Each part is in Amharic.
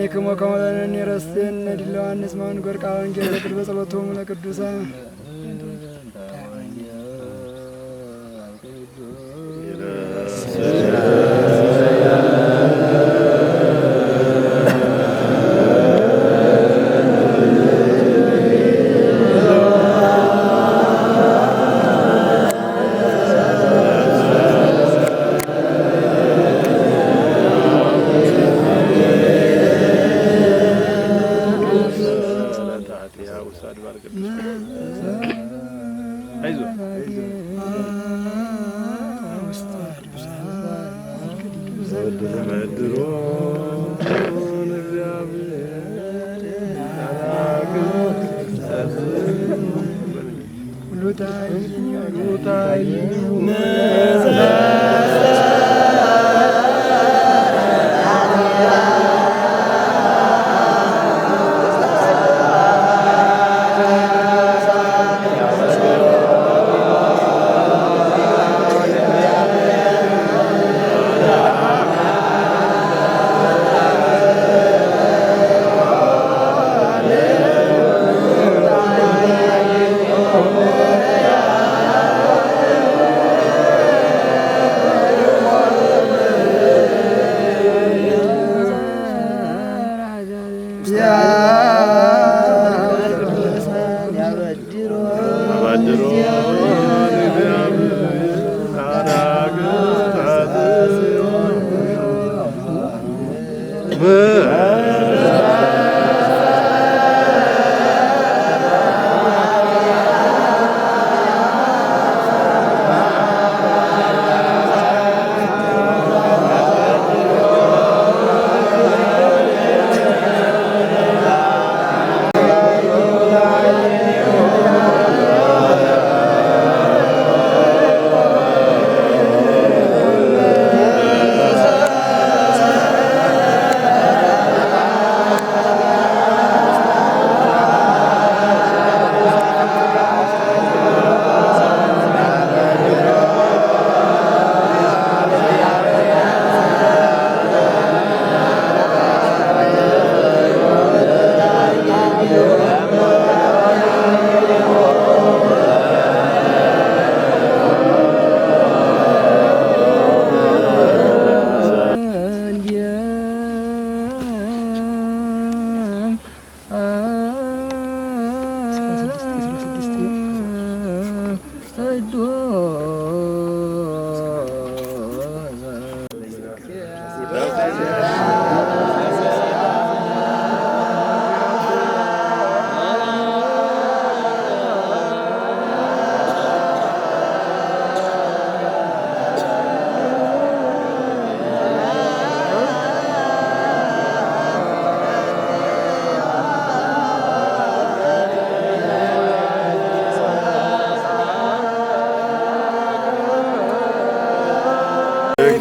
كم وكملنا نرسل ندلوا عن نسمع نقرأ عن جل بصلاتهم لقدوسا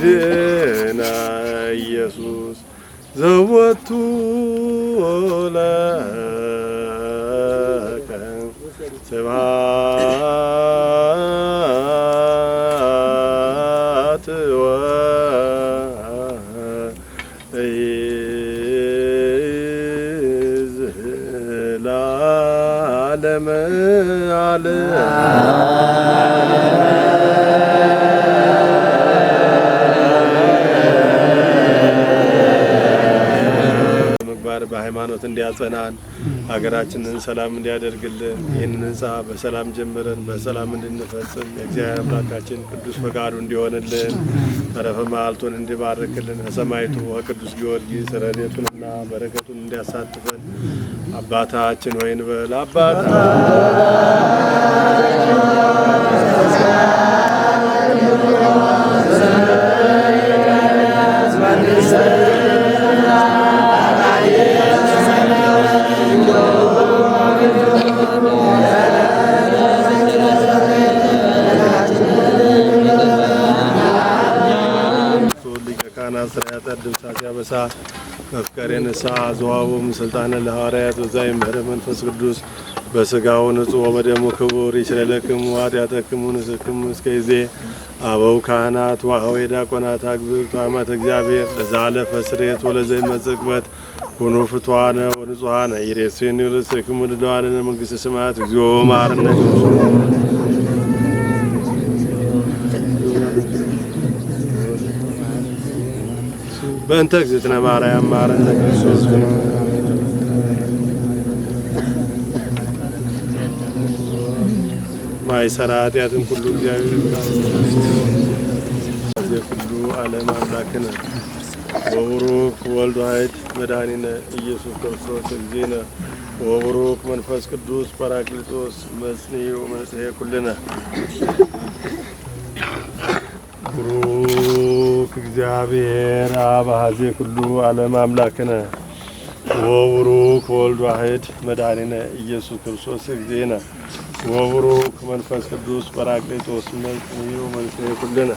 جئنا ኢየሱስ ዘወቱ ለከ ስብሐት ወለዓለመ ዓለም በሃይማኖት እንዲያጸናን ሀገራችንን ሰላም እንዲያደርግልን ይህንን ሕንጻ በሰላም ጀምረን በሰላም እንድንፈጽም የእግዚአብሔር አምላካችን ቅዱስ ፈቃዱ እንዲሆንልን ተረፈ መዓልቱን እንዲባርክልን ከሰማዕቱ ከቅዱስ ጊዮርጊስ ረድኤቱንና በረከቱን እንዲያሳትፈን አባታችን ሆይ እንበል። አባታችን ካሳ መፍቀሬ ንስሐ ዘዋውም ስልጣነ ለሐዋርያት ወዛይ ምህረ መንፈስ ቅዱስ በስጋው ንጹሕ በደሙ ክቡር ይችለለክሙ ኃጢአተክሙ ንስክሙ እስከይዜ አበው ካህናት ወአኀው ዲያቆናት አግብርቱ አማተ እግዚአብሔር ለዛለፈ ስርየት ወለዘይ መጽቅበት ኩኑ ፍቱሐነ ወንጹሐነ ይሬስኒ ርስክሙ ድለዋነ መንግሥተ ሰማያት እግዚኦ መሐረነ በእንተ እግዝእትነ ማርያም መሐረነ ክርስቶስ ማይሰራ ኃጢአትን ሁሉ እግዚአብሔር የኩሉ ዓለም አምላክነ ወቡሩክ ወልድ ዋሕድ መድኃኒነ ኢየሱስ ክርስቶስ እግዚእነ ወቡሩክ መንፈስ ቅዱስ ጰራቅሊጦስ መጽንዕ ወመንጽሔ ኩልነ ቡሩክ እግዚአብሔር አብ ኀዜ ኩሉ ዓለም አምላክነ ወቡሩክ ወልድ ዋሕድ መድኃኒነ ኢየሱስ ክርስቶስ እግዚእነ ወቡሩክ መንፈስ ቅዱስ ጰራቅሊጦስ መጽንዕ ወመንጽሔ ኩልነ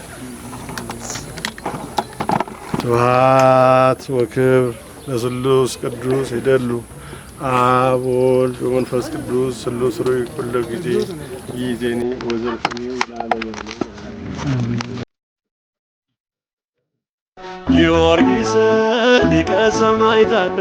ስብሐት ወክብር ለስሉስ ቅዱስ ይደሉ አብ ወልድ ወመንፈስ ቅዱስ ስሉስ ሩይ ኩሉ ጊዜ ይእዜኒ ወዘልፈኒ ለዓለመ ጊዮርጊስ ሊቀ ሰማዕታት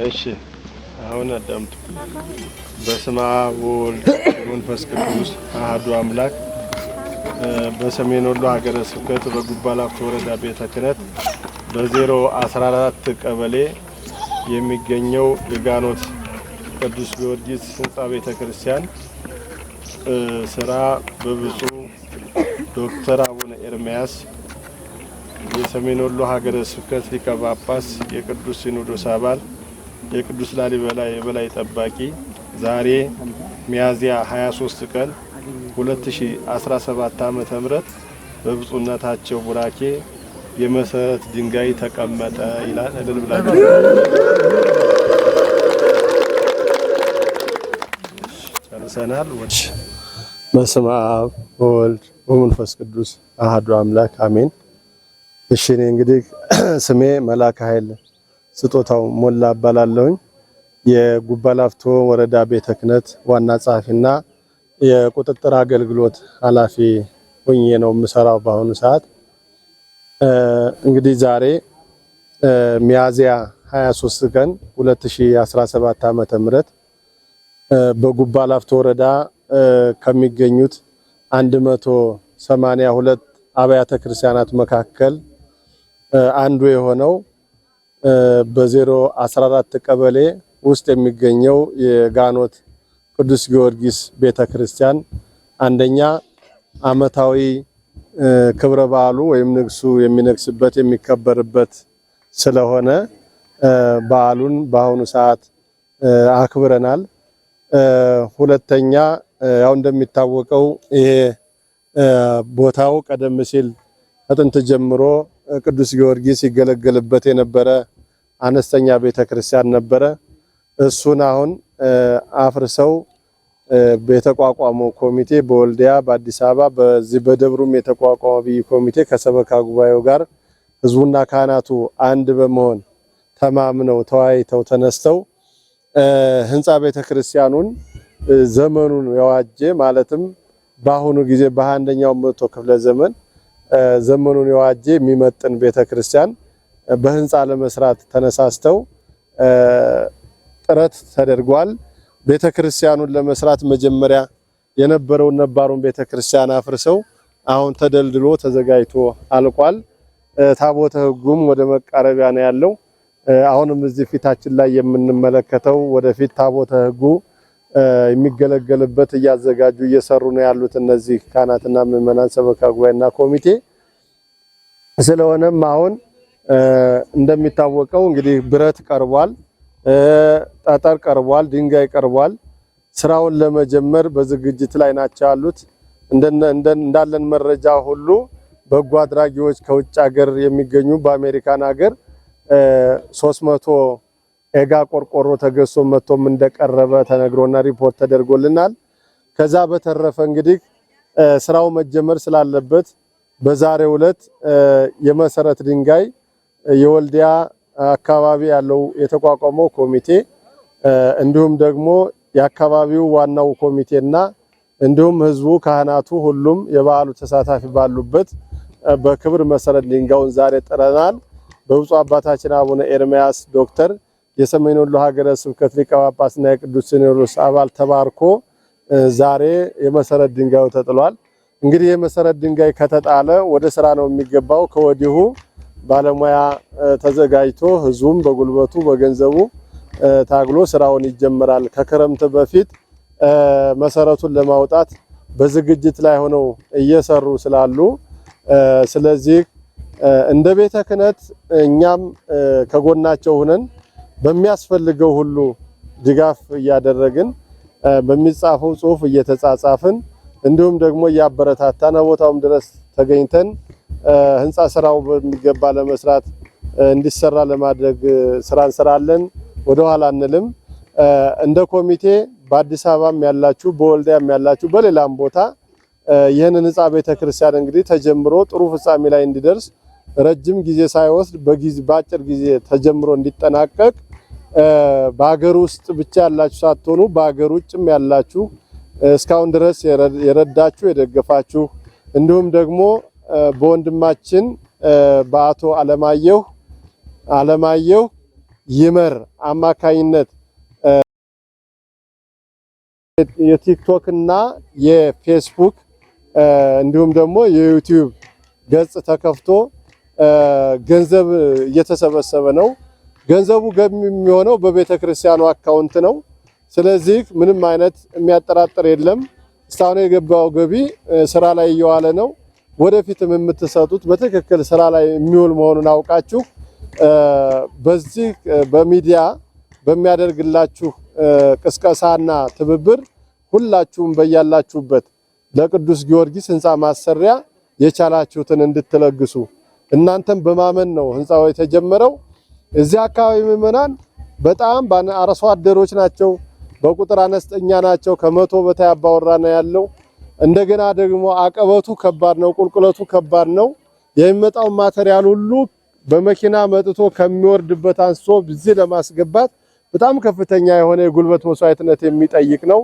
እሺ አሁን አዳምጡ። በስመ አብ ወወልድ ወመንፈስ ቅዱስ አሐዱ አምላክ። በሰሜን ወሎ ሀገረ ስብከት በጉባ ላፍቶ ወረዳ ቤተ ክህነት በ014 ቀበሌ የሚገኘው የጋኖት ቅዱስ ጊዮርጊስ ሕንጻ ቤተ ክርስቲያን ስራ በብፁዕ ዶክተር አቡነ ኤርምያስ የሰሜን ወሎ ሀገረ ስብከት ሊቀ ጳጳስ የቅዱስ ሲኖዶስ አባል የቅዱስ ላሊበላ የበላይ ጠባቂ ዛሬ ሚያዝያ 23 ቀን 2017 ዓመተ ምህረት በብፁዕነታቸው ቡራኬ የመሰረት ድንጋይ ተቀመጠ ይላል። እልል ብላችሁ ጨርሰናል። በስመ አብ ወወልድ ወመንፈስ ቅዱስ አሐዱ አምላክ አሜን። እሺ እኔ እንግዲህ ስሜ መላከ ኃይል ስጦታው ሞላ እባላለሁኝ። የጉባ ላፍቶ ወረዳ ቤተ ክህነት ዋና ጸሐፊና የቁጥጥር አገልግሎት ኃላፊ ሆኜ ነው የምሰራው በአሁኑ ሰዓት። እንግዲህ ዛሬ ሚያዝያ 23 ቀን 2017 ዓመተ ምህረት በጉባ ላፍቶ ወረዳ ከሚገኙት 182 አብያተ ክርስቲያናት መካከል አንዱ የሆነው በ014 ቀበሌ ውስጥ የሚገኘው የጋኖት ቅዱስ ጊዮርጊስ ቤተክርስቲያን አንደኛ ዓመታዊ ክብረ በዓሉ ወይም ንግሱ የሚነግስበት የሚከበርበት ስለሆነ በዓሉን በአሁኑ ሰዓት አክብረናል። ሁለተኛ ያው እንደሚታወቀው ይሄ ቦታው ቀደም ሲል ከጥንት ጀምሮ ቅዱስ ጊዮርጊስ ይገለገልበት የነበረ አነስተኛ ቤተክርስቲያን ነበረ። እሱን አሁን አፍርሰው በተቋቋመው ኮሚቴ በወልዲያ በአዲስ አበባ በዚህ በደብሩም የተቋቋመው ቢይ ኮሚቴ ከሰበካ ጉባኤው ጋር ህዝቡና ካህናቱ አንድ በመሆን ተማምነው ተወያይተው ተነስተው ህንጻ ቤተክርስቲያኑን ዘመኑን የዋጀ ማለትም በአሁኑ ጊዜ በ21ኛው መቶ ክፍለ ዘመን ዘመኑን የዋጀ የሚመጥን ቤተክርስቲያን በህንጻ ለመስራት ተነሳስተው ጥረት ተደርጓል። ቤተክርስቲያኑን ለመስራት መጀመሪያ የነበረውን ነባሩን ቤተክርስቲያን አፍርሰው አሁን ተደልድሎ ተዘጋጅቶ አልቋል። ታቦተ ሕጉም ወደ መቃረቢያ ነው ያለው። አሁንም እዚህ ፊታችን ላይ የምንመለከተው ወደፊት ታቦተ ሕጉ የሚገለገልበት እያዘጋጁ እየሰሩ ነው ያሉት እነዚህ ካህናትና ምዕመናን ሰበካ ጉባኤና ኮሚቴ። ስለሆነም አሁን እንደሚታወቀው እንግዲህ ብረት ቀርቧል። ጠጠር ቀርቧል፣ ድንጋይ ቀርቧል። ስራውን ለመጀመር በዝግጅት ላይ ናቸው ያሉት። እንዳለን መረጃ ሁሉ በጎ አድራጊዎች ከውጭ ሀገር የሚገኙ በአሜሪካን ሀገር 300 ኤጋ ቆርቆሮ ተገዝቶ መጥቶም እንደቀረበ ተነግሮና ሪፖርት ተደርጎልናል። ከዛ በተረፈ እንግዲህ ስራው መጀመር ስላለበት በዛሬው ዕለት የመሰረት ድንጋይ የወልዲያ አካባቢ ያለው የተቋቋመው ኮሚቴ እንዲሁም ደግሞ የአካባቢው ዋናው ኮሚቴና እንዲሁም ህዝቡ ካህናቱ ሁሉም የበዓሉ ተሳታፊ ባሉበት በክብር መሰረት ድንጋዩን ዛሬ ጥለናል። በብፁዕ አባታችን አቡነ ኤርምያስ ዶክተር የሰሜን ወሎ ሀገረ ስብከት ሊቀ ጳጳስና የቅዱስ ሲኖዶስ አባል ተባርኮ ዛሬ የመሰረት ድንጋዩ ተጥሏል። እንግዲህ የመሰረት ድንጋይ ከተጣለ ወደ ስራ ነው የሚገባው። ከወዲሁ ባለሙያ ተዘጋጅቶ ህዝቡም በጉልበቱ በገንዘቡ ታግሎ ስራውን ይጀምራል። ከክረምት በፊት መሰረቱን ለማውጣት በዝግጅት ላይ ሆነው እየሰሩ ስላሉ ስለዚህ እንደ ቤተ ክህነት እኛም ከጎናቸው ሆነን በሚያስፈልገው ሁሉ ድጋፍ እያደረግን በሚጻፈው ጽሁፍ እየተጻጻፍን እንዲሁም ደግሞ እያበረታታን ቦታውም ድረስ ተገኝተን ህንጻ ስራው በሚገባ ለመስራት እንዲሰራ ለማድረግ ስራ እንሰራለን። ወደ ኋላ አንልም። እንደ ኮሚቴ በአዲስ አበባም ያላችሁ በወልዲያም ያላችሁ በሌላም ቦታ ይህንን ህንጻ ቤተክርስቲያን እንግዲህ ተጀምሮ ጥሩ ፍጻሜ ላይ እንዲደርስ ረጅም ጊዜ ሳይወስድ በአጭር ጊዜ ተጀምሮ እንዲጠናቀቅ በአገር ውስጥ ብቻ ያላችሁ ሳትሆኑ በአገር ውጭም ያላችሁ እስካሁን ድረስ የረዳችሁ የደገፋችሁ እንዲሁም ደግሞ በወንድማችን በአቶ አለማየሁ ይመር አማካኝነት የቲክቶክ እና የፌስቡክ እንዲሁም ደግሞ የዩቲዩብ ገጽ ተከፍቶ ገንዘብ እየተሰበሰበ ነው። ገንዘቡ ገቢ የሚሆነው በቤተ ክርስቲያኑ አካውንት ነው። ስለዚህ ምንም አይነት የሚያጠራጥር የለም። እስካሁን የገባው ገቢ ስራ ላይ እየዋለ ነው። ወደፊትም የምትሰጡት በትክክል ስራ ላይ የሚውል መሆኑን አውቃችሁ በዚህ በሚዲያ በሚያደርግላችሁ ቅስቀሳና ትብብር ሁላችሁም በያላችሁበት ለቅዱስ ጊዮርጊስ ህንጻ ማሰሪያ የቻላችሁትን እንድትለግሱ እናንተም በማመን ነው ህንጻው የተጀመረው። እዚህ አካባቢ ምዕመናን በጣም አርሶ አደሮች ናቸው። በቁጥር አነስተኛ ናቸው። ከመቶ በታይ አባወራ ነው ያለው። እንደገና ደግሞ አቀበቱ ከባድ ነው፣ ቁልቁለቱ ከባድ ነው። የሚመጣው ማቴሪያል ሁሉ በመኪና መጥቶ ከሚወርድበት አንስቶ እዚህ ለማስገባት በጣም ከፍተኛ የሆነ የጉልበት መስዋዕትነት የሚጠይቅ ነው።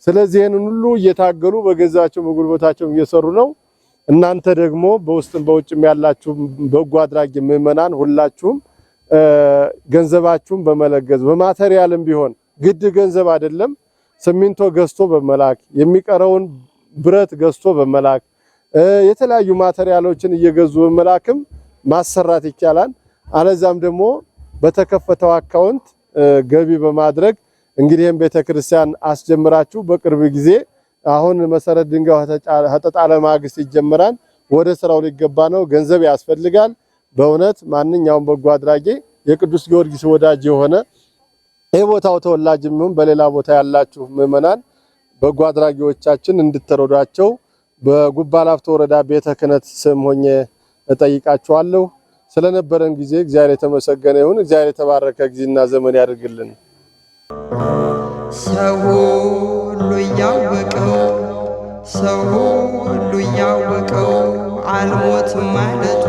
ስለዚህ ይሄንን ሁሉ እየታገሉ በገዛቸው በጉልበታቸው እየሰሩ ነው። እናንተ ደግሞ በውስጥም በውጭም ያላችሁ በጎ አድራጊ ምዕመናን ሁላችሁም ገንዘባችሁን በመለገዝ በማቴሪያልም ቢሆን ግድ ገንዘብ አይደለም፣ ሲሚንቶ ገዝቶ በመላክ የሚቀረውን ብረት ገዝቶ በመላክ የተለያዩ ማቴሪያሎችን እየገዙ በመላክም ማሰራት ይቻላል። አለዛም ደግሞ በተከፈተው አካውንት ገቢ በማድረግ እንግዲህም ቤተክርስቲያን አስጀምራችሁ በቅርብ ጊዜ አሁን መሰረት ድንጋዩ ተጣለ ማግስት ይጀምራል። ወደ ስራው ሊገባ ነው። ገንዘብ ያስፈልጋል። በእውነት ማንኛውም በጎ አድራጊ የቅዱስ ጊዮርጊስ ወዳጅ የሆነ የቦታው ተወላጅም ይሁን በሌላ ቦታ ያላችሁ ምዕመናን በጎ አድራጊዎቻችን እንድትረዷቸው በጉባ ላፍቶ ወረዳ ቤተ ክህነት ስም ሆኜ እጠይቃችኋለሁ። ስለነበረን ጊዜ እግዚአብሔር የተመሰገነ ይሁን። እግዚአብሔር የተባረከ ጊዜና ዘመን ያድርግልን። ሰው ሁሉ ያወቀው አልሞትም ማለቱ